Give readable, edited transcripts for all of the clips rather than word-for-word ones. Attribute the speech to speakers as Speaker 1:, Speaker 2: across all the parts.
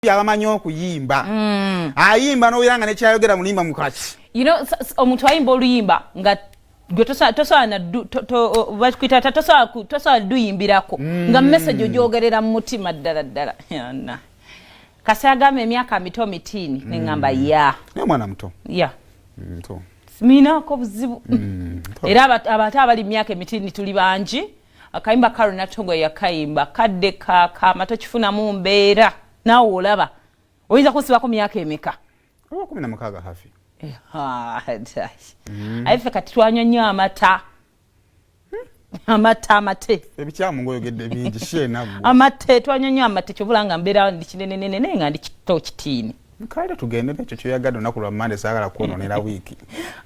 Speaker 1: yabamanyi okuyimba ayimba n'oyiranga nekyayogera mulimba mukazi
Speaker 2: omuntu ayimba oluyimba nga gwe tosobola duyimbirako nga message ogyogerera mu mutima ddala kasi agamba emyaka mito mitini neŋŋamba ya
Speaker 1: mwana muto
Speaker 2: minako buzibu era abato abali myaka mitini tuli bangi akayimba karo natongo yakayimba kadde kakama tokifunamu mbeera naawe olaba oyinza kusibako myaka emeka
Speaker 1: 16 hafi
Speaker 2: ayife kati twanywa nnyo amata amate
Speaker 1: ebikyamu ngoyogedde bingi shenago
Speaker 2: amate twanywa nnyo amate kyobulanga mbeera ndi kinenenene nga ndi kito kitini
Speaker 1: kale tugende nekyo kyoyagadde olunaku lwa Monday saagala kwononera wiiki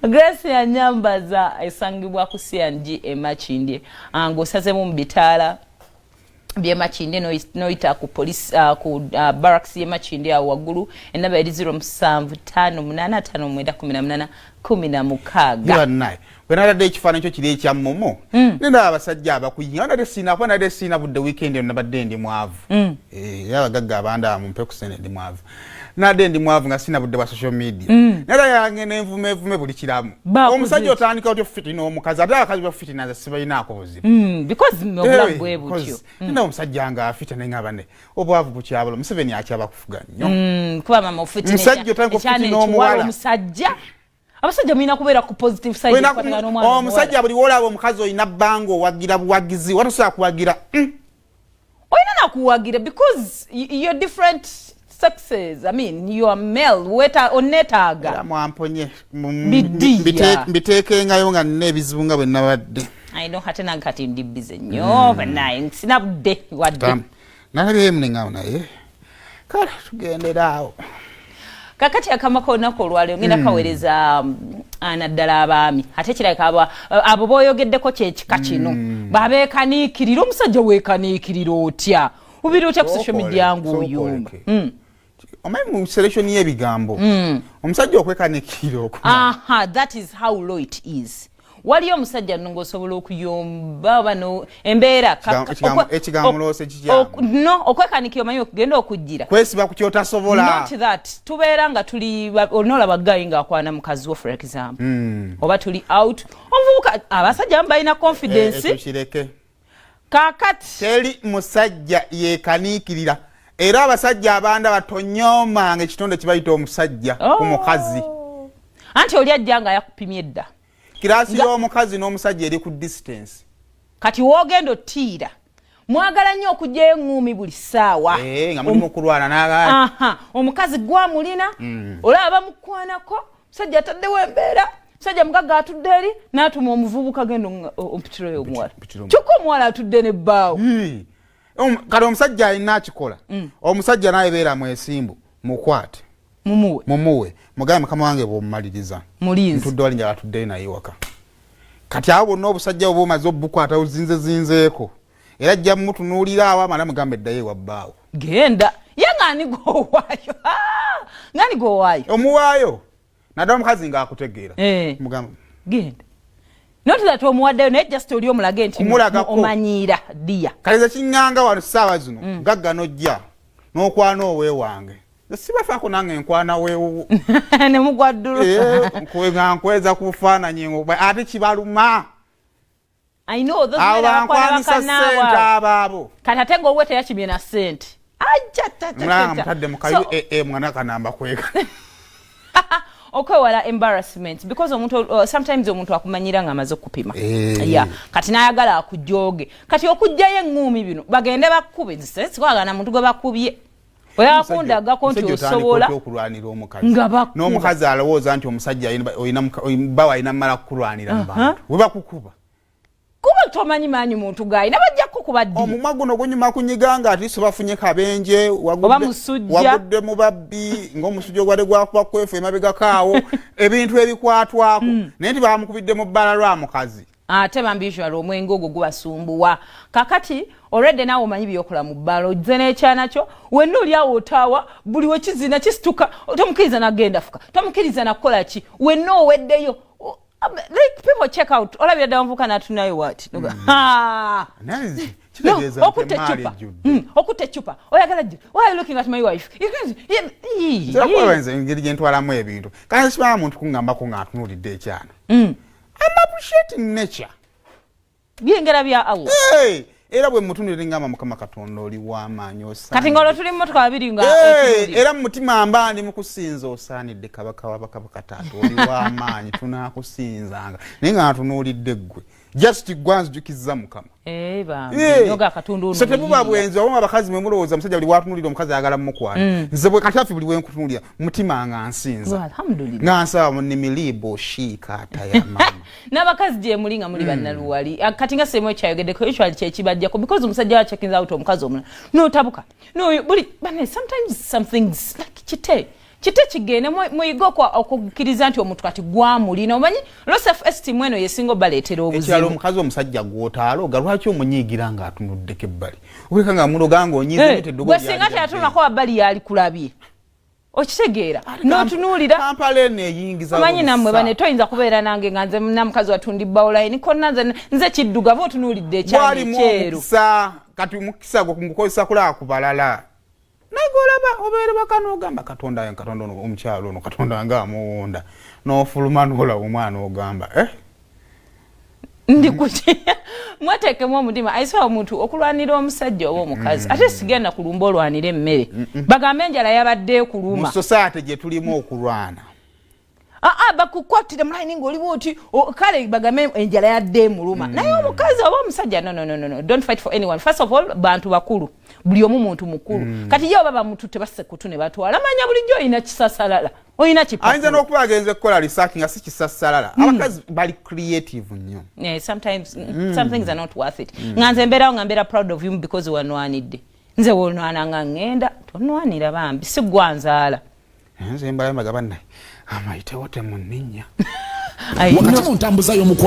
Speaker 2: Grace ya Nyambaza esangibwa ku CNG Makindye ng'osazemu mu bitaala bye Makindye noyita ku police ku barracks ye Makindye awo waggulu enamba eri 0758591816
Speaker 1: wenadde ekifaananyi kyo kiri ekya mmomo nenda abasajja abakuyinga nade siina budde weekend nabadde ndi mwavu abagagga abanda mumpe ku sene ndi mwavu nade ndi mwavu nga sina budde bwa social media nera yange nenvume buli kiramu omusajja otandika otyo fiti n'omukazi ate abakazi bafiti naza sibalinaako buzibu
Speaker 2: because obulamu bwe butyo
Speaker 1: nina omusajja nga afita neŋŋamba ne obwavu bukyabula Museveni akyaba kufuga nnyo
Speaker 2: kuba mama ofiti
Speaker 1: musajja otandika ofiti n'omuwala
Speaker 2: omusajja abasajja mulina kubeera ku positive side
Speaker 1: omusajja buli wolaba omukazi olina bbanga owagira buwagizi watosobola kuwagira
Speaker 2: olina nakuwagira because you're different sexes. I mean, you are male. Weta onetaga.
Speaker 1: Mwamponye. Mbiteke nga yonga nebizibu nga bwe nabadde.
Speaker 2: I know hatena kati ndi bize nnyo bana sina budde wadde.
Speaker 1: Nalabye mninga naye. Kale tugendera awo.
Speaker 2: Kakati akamako nako lwale ngenda kawereza anaddala abaami ate kiraka abo boyogeddeko kyekika kino babekanikirira omusajja weekanikirira otya ubiri otya ku social media yangu oyumba
Speaker 1: omanyi mu selection y'ebigambo omusajja okwekanikirira okuma
Speaker 2: that is how low it is wali omusajja ngosobola okuyomba bano embeera
Speaker 1: ekigambo lose kijja
Speaker 2: no okwekanikira omanyi okugenda okujjira
Speaker 1: kwesiba ku kyotasobola
Speaker 2: not that tubeera nga tuli onola bagayi nga akwana mukazi wo for example oba tuli out omuvubuka abasajja balina confidence
Speaker 1: kireke
Speaker 2: kakati
Speaker 1: teri musajja yekanikirira era abasajja abanda batonyoma nga ekitonde kibayita omusajja ku mukazi
Speaker 2: anti oli ajja nga yakupimye edda
Speaker 1: kirasi y'omukazi n'omusajja eri ku distance
Speaker 2: kati woogenda ottiira mwagala nnyo okujjayo eŋŋuumi buli ssaawa
Speaker 1: nga mulimu okulwana n'abaana
Speaker 2: omukazi gwamulina olaba bamukwanako musajja ataddewo embeera musajja mugagga atudde eri n'atuma omuvubuka genda ompitiroyo omuwala kyokka omuwala atudde n'ebbaawo
Speaker 1: kale omusajja alina akikola omusajja nayebeera mwesimbu mukwate mumuwe mugabe mukama wange bw'omumaliriza ntudde wali njala atuddeyo naye waka kati abo bonna obusajja bwe bumaze obukwata buzinzeeko era ajja mumutunuulira awo amala mugambe eddayo ewabbaawo
Speaker 2: genda ye ng'ani gw'owaayo ng'ani gw'owaayo
Speaker 1: omuwaayo naddala omukazi ng'akutegeera mugamba
Speaker 2: genda not that omuwaddeyo naye just oli omulage nti omanyiira ddiya
Speaker 1: kale kiŋŋanga wano ssaawa zino gagga nojja n'okwana oweewange sibafaako nange enkwana weewo
Speaker 2: ne mugwaddulu
Speaker 1: nga nkweza ku bufaananyi ate kibaluma abankwanisa ssente abaabo
Speaker 2: kati ate ng'owe teyakimye na ssente
Speaker 1: mulanga mutadde mukayu mwana kanamba kweka
Speaker 2: okwewala embarrassment because omuntu sometimes omuntu akumanyira nga amaze okupima kati n'ayagala akujooge kati okujjayo eŋŋuumi bino bagende bakkube sikwagana muntu gwe bakubye oyakundagako nti osobola
Speaker 1: n'omukazi alowooza nti omusajja bawa alina mala kukulwanira mu bantu we bakukuba
Speaker 2: kuba tomanyi maanyi muntu gayina bajja kukuba ddi
Speaker 1: omumwa guno gunyuma kunyiganga ati sobafunye kabenje wagudde mu babbi ng'omusujja ogwadde gwakuba kwefu emabegakaawo ebintu ebikwatwako naye nti bamukubidde mu bbala lwa mukazi
Speaker 2: ate bambiusual omwenge ogwo gubasumbuwa kakati already naawe omanyi byokola mu bbala ozze n'ekyanakyo wenna oli awo otaawa buli wekizina kisituka tomukiriza nagenda fuka tomukiriza nakukola ki wenna oweddeyo like people check out olabira dda omuvuka natunayo what
Speaker 1: Kitegeeza
Speaker 2: okutte chupa. Okutte chupa. Oyagala jju. Why are you looking at my wife?
Speaker 1: Zira kwewenze ngeri gye ntwalamu ebintu. Kale siba muntu kungambako ng'atunulidde ekyana. I'm appreciating nature.
Speaker 2: Byengera bya Allah.
Speaker 1: Era bwe mutunulire ngamba Mukama Katonda oli w'amaanyi osaanidde.
Speaker 2: Kati ngolo tuli mmotoka babiri nga
Speaker 1: era mu mutima mba ndi mu kusinza osaanidde kabaka w'abakabaka taata oli w'amaanyi tunaakusinzanga naye nga ntunuulidde ggwe just gwanzijukizza Mukama.
Speaker 2: Yoga katundu ono.
Speaker 1: So tebuba bwenzi oba abakazi mwe mulowooza omusajja buli watunulira omukazi ayagala mmukwata. Nze bwe kati afi buli we nkutunulira mutima nga nsinza.
Speaker 2: Alhamdulillah.
Speaker 1: Nga nsaba mu nimilibo shiikaata ya mama.
Speaker 2: N'abakazi gye muli nga muli bannaluwali. Kati nga semo ekyayogeddeko ekyo ali kyekibajjako because omusajja wa checking out omukazi omulala. No tabuka. No buli bane sometimes some things like kite kigene muyigo kwa okukkiriza nti omuntu kati gwamulina omanyi low self esteem eno yesingo baleetera obuzibu.
Speaker 1: Ekyalo omukazi omusajja gw'otaaloga lwaki omunyiigira ng'atunuddeko ebbali obuleka nga muloga ng'onyiize bite eddogo
Speaker 2: lyali bwe singa teyatunako wabbali yali kulabye okitegeera n'otunuulira
Speaker 1: Kampala eno eyingiza
Speaker 2: omanyi nammwe bane toyinza kubeera nange nga nze namukazi watundibba olayini konna nze kiddugavu otunuulidde ekyalo ekyeru
Speaker 1: kati mukisa gukozesa kulaba ku balala nagolaba obeere bakanogamba Katonda ono omukyalo ono Katonda nga amuwonda n'ofuluma n'olaba omwana ogamba
Speaker 2: ndi kuti mwateekemu omutima ayisaba omuntu okulwanira omusajja oba omukazi ate sigenda kulumba olwanira emmere bagambe enjala yabadde kuluma
Speaker 1: mu society gye tulimu okulwana
Speaker 2: bakukwatire mulayini ng'oliwo oti kale bagambe enjala yadde muluma naye omukazi oba omusajja no don't fight for anyone first of all bantu bakulu buli omu muntu mukulu kati yo baba mutu tebasse kutu ne batwala manya bulijjo oyina kisasalala oyina kipa
Speaker 1: ayinza n'okuba agenze kukola research nga si kisasalala abakazi bali creative nnyo
Speaker 2: sometimes some things are not worth it nga nze mbeerawo nga mbeera proud of you because wanwanidde nze wonwana nga ngenda tonwanira bambi si gwanzaala
Speaker 1: nze mbalambaga bannaye amayitewo temunninya
Speaker 3: wakati mu ntambuza y'omukwano